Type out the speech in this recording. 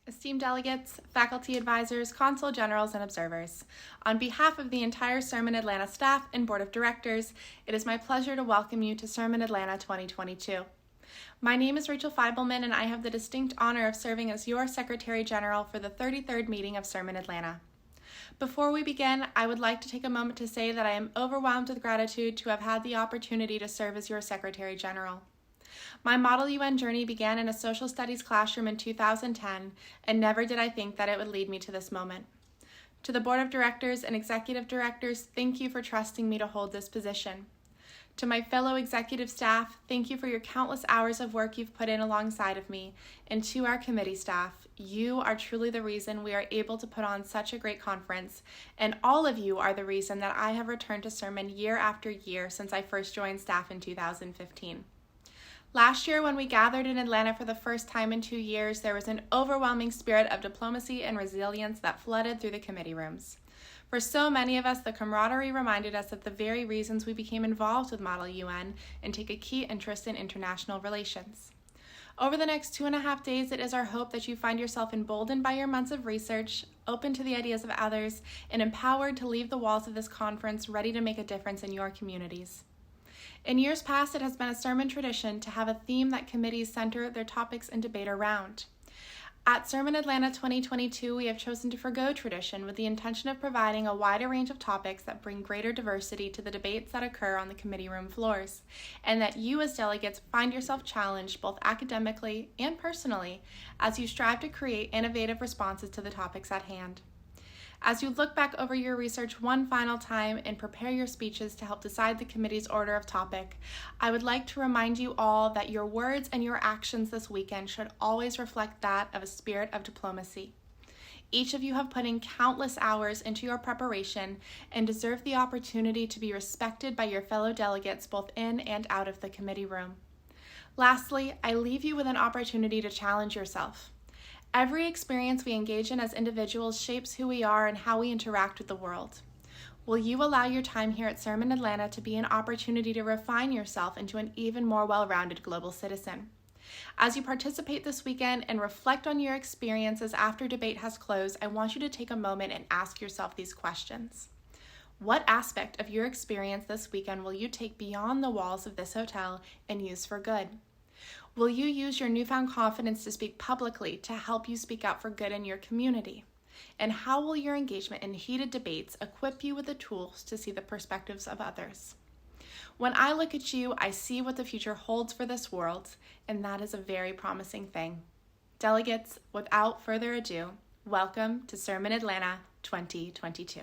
Esteemed delegates, faculty advisors, consul generals, and observers, on behalf of the entire SRMUN Atlanta staff and board of directors, it is my pleasure to welcome you to SRMUN Atlanta 2022. My name is Rachael Feibelman, and I have the distinct honor of serving as your Secretary General for the 33rd meeting of SRMUN Atlanta. Before we begin, I would like to take a moment to say that I am overwhelmed with gratitude to have had the opportunity to serve as your Secretary General. My Model UN journey began in a social studies classroom in 2010, and never did I think that it would lead me to this moment. To the board of directors and executive directors, thank you for trusting me to hold this position. To my fellow executive staff, thank you for your countless hours of work you've put in alongside of me. And to our committee staff, you are truly the reason we are able to put on such a great conference, and all of you are the reason that I have returned to SRMUN year after year since I first joined staff in 2015. Last year, when we gathered in Atlanta for the first time in 2 years, there was an overwhelming spirit of diplomacy and resilience that flooded through the committee rooms. For so many of us, the camaraderie reminded us of the very reasons we became involved with Model UN and take a key interest in international relations. Over the next 2.5 days, it is our hope that you find yourself emboldened by your months of research, open to the ideas of others, and empowered to leave the walls of this conference ready to make a difference in your communities. In years past, it has been a SRMUN tradition to have a theme that committees center their topics and debate around. At SRMUN Atlanta 2022, we have chosen to forgo tradition with the intention of providing a wider range of topics that bring greater diversity to the debates that occur on the committee room floors, and that you as delegates find yourself challenged both academically and personally as you strive to create innovative responses to the topics at hand. As you look back over your research one final time and prepare your speeches to help decide the committee's order of topic, I would like to remind you all that your words and your actions this weekend should always reflect that of a spirit of diplomacy. Each of you have put in countless hours into your preparation and deserve the opportunity to be respected by your fellow delegates both in and out of the committee room. Lastly, I leave you with an opportunity to challenge yourself. Every experience we engage in as individuals shapes who we are and how we interact with the world. Will you allow your time here at SRMUN Atlanta to be an opportunity to refine yourself into an even more well-rounded global citizen? As you participate this weekend and reflect on your experiences after debate has closed, I want you to take a moment and ask yourself these questions. What aspect of your experience this weekend will you take beyond the walls of this hotel and use for good? Will you use your newfound confidence to speak publicly to help you speak out for good in your community? And how will your engagement in heated debates equip you with the tools to see the perspectives of others? When I look at you, I see what the future holds for this world, and that is a very promising thing. Delegates, without further ado, welcome to SRMUN Atlanta 2022.